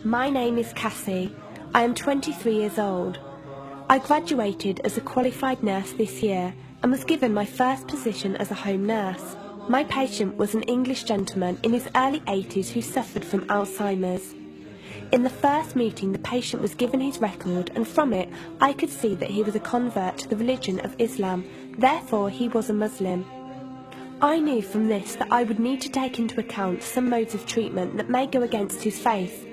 My name is Cassie. I am 23 years old. I graduated as a qualified nurse this year and was given my first position as a home nurse. My patient was an English gentleman in his early 80s who suffered from Alzheimer's. In the first meeting, the patient was given his record, and from it I could see that he was a convert to the religion of Islam, therefore he was a Muslim. I knew from this that I would need to take into account some modes of treatment that may go against his faith,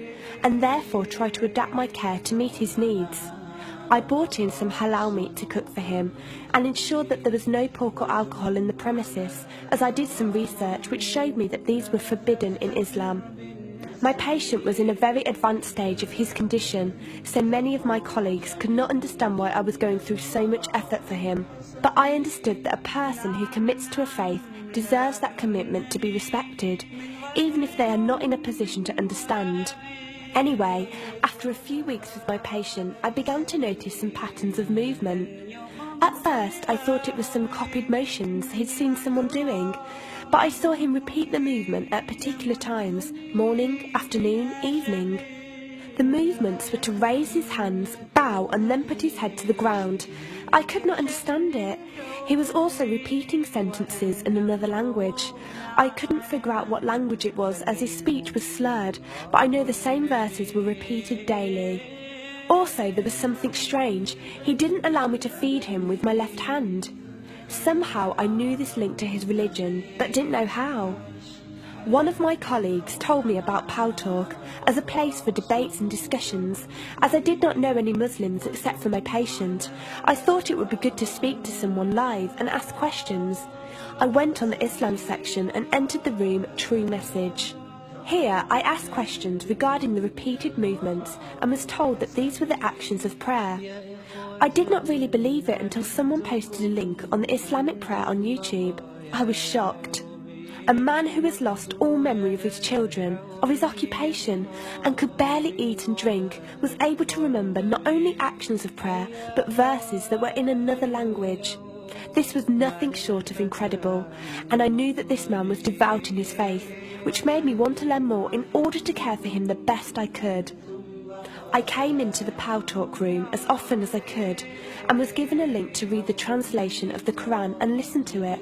and therefore try to adapt my care to meet his needs. I bought in some halal meat to cook for him and ensured that there was no pork or alcohol in the premises, as I did some research which showed me that these were forbidden in Islam. My patient was in a very advanced stage of his condition, so many of my colleagues could not understand why I was going through so much effort for him. But I understood that a person who commits to a faith deserves that commitment to be respected, even if they are not in a position to understand. Anyway, after a few weeks with my patient, I began to notice some patterns of movement. At first, I thought it was some copied motions he'd seen someone doing, but I saw him repeat the movement at particular times, morning, afternoon, evening. The movements were to raise his hands, bow, and then put his head to the ground. I could not understand it. He was also repeating sentences in another language. I couldn't figure out what language it was, as his speech was slurred, but I know the same verses were repeated daily. Also, there was something strange. He didn't allow me to feed him with my left hand. Somehow I knew this linked to his religion, but didn't know how. One of my colleagues told me about Talk as a place for debates and discussions. As I did not know any Muslims except for my patient, I thought it would be good to speak to someone live and ask questions. I went on the Islam section and entered the room True Message. Here I asked questions regarding the repeated movements and was told that these were the actions of prayer. I did not really believe it until someone posted a link on the Islamic prayer on YouTube. I was shocked. A man who has lost all memory of his children, of his occupation, and could barely eat and drink, was able to remember not only actions of prayer, but verses that were in another language. This was nothing short of incredible, and I knew that this man was devout in his faith, which made me want to learn more in order to care for him the best I could. I came into the Talk room as often as I could, and was given a link to read the translation of the Quran and listen to it.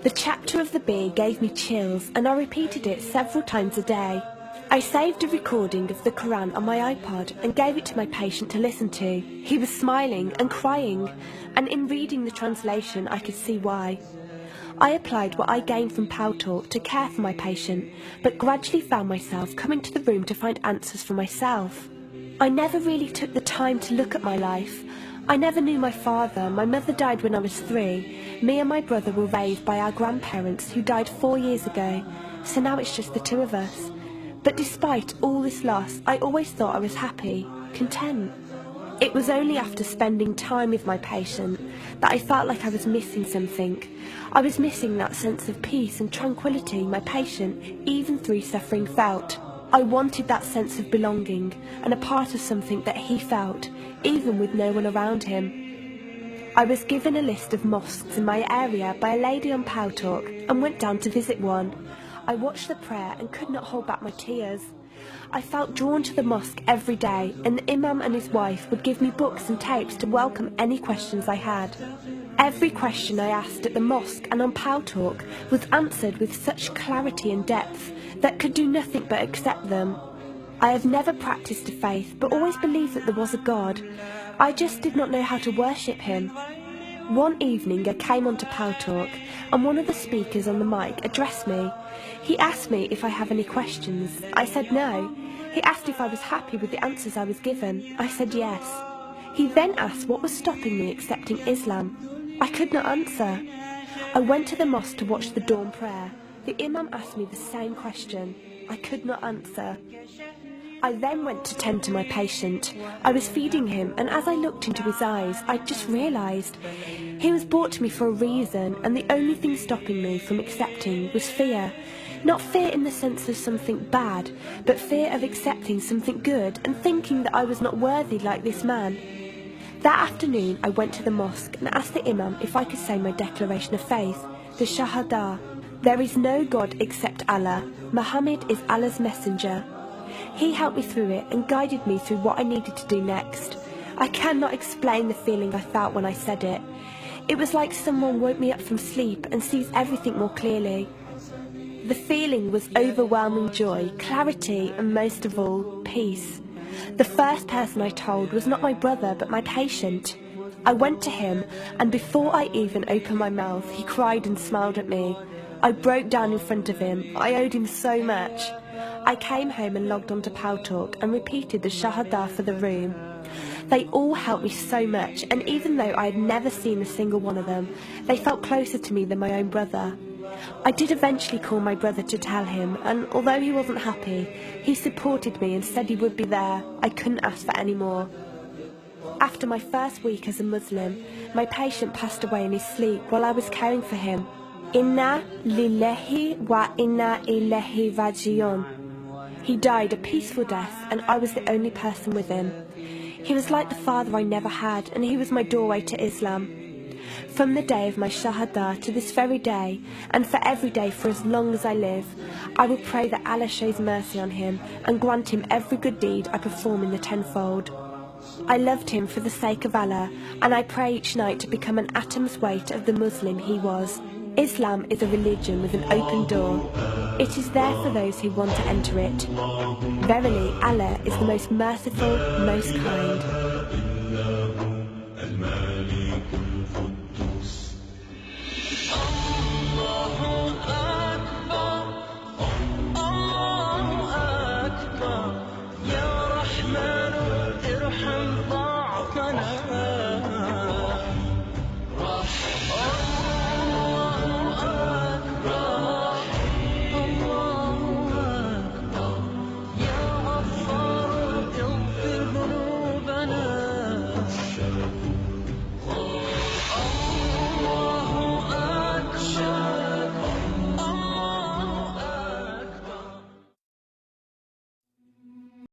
The chapter of the bee gave me chills, and I repeated it several times a day. I saved a recording of the Quran on my iPod and gave it to my patient to listen to. He was smiling and crying, and in reading the translation I could see why. I applied what I gained from Talk to care for my patient, but gradually found myself coming to the room to find answers for myself. I never really took the time to look at my life. I never knew my father. My mother died when I was 3. Me and my brother were raised by our grandparents who died 4 years ago, so now it's just the two of us. But despite all this loss, I always thought I was happy, content. It was only after spending time with my patient that I felt like I was missing something. I was missing that sense of peace and tranquility my patient, even through suffering, felt. I wanted that sense of belonging and a part of something that he felt, even with no one around him. I was given a list of mosques in my area by a lady on Talk and went down to visit one. I watched the prayer and could not hold back my tears. I felt drawn to the mosque every day, and the imam and his wife would give me books and tapes to welcome any questions I had. Every question I asked at the mosque and on Talk was answered with such clarity and depth that could do nothing but accept them. I have never practiced a faith, but always believed that there was a God. I just did not know how to worship him. One evening I came onto Talk, and one of the speakers on the mic addressed me. He asked me if I have any questions. I said no. He asked if I was happy with the answers I was given. I said yes. He then asked what was stopping me accepting Islam. I could not answer. I went to the mosque to watch the dawn prayer. The imam asked me the same question. I could not answer. I then went to tend to my patient. I was feeding him, and as I looked into his eyes, I just realised he was brought to me for a reason, and the only thing stopping me from accepting was fear. Not fear in the sense of something bad, but fear of accepting something good and thinking that I was not worthy like this man. That afternoon I went to the mosque and asked the imam if I could say my declaration of faith, the Shahada. There is no God except Allah. Muhammad is Allah's messenger. He helped me through it and guided me through what I needed to do next. I cannot explain the feeling I felt when I said it. It was like someone woke me up from sleep and sees everything more clearly. The feeling was overwhelming joy, clarity, and most of all, peace. The first person I told was not my brother, but my patient. I went to him, and before I even opened my mouth, he cried and smiled at me. I broke down in front of him. I owed him so much. I came home and logged onto Paltalk and repeated the Shahada for the room. They all helped me so much, and even though I had never seen a single one of them, they felt closer to me than my own brother. I did eventually call my brother to tell him, and although he wasn't happy, he supported me and said he would be there. I couldn't ask for any more. After my first week as a Muslim, my patient passed away in his sleep while I was caring for him. Inna lillahi wa inna ilaihi raji'un. He died a peaceful death, and I was the only person with him. He was like the father I never had, and he was my doorway to Islam. From the day of my Shahada to this very day, and for every day for as long as I live, I will pray that Allah shows mercy on him and grant him every good deed I perform in the tenfold. I loved him for the sake of Allah, and I pray each night to become an atom's weight of the Muslim he was. Islam is a religion with an open door. It is there for those who want to enter it. Verily, Allah is the most merciful, most kind.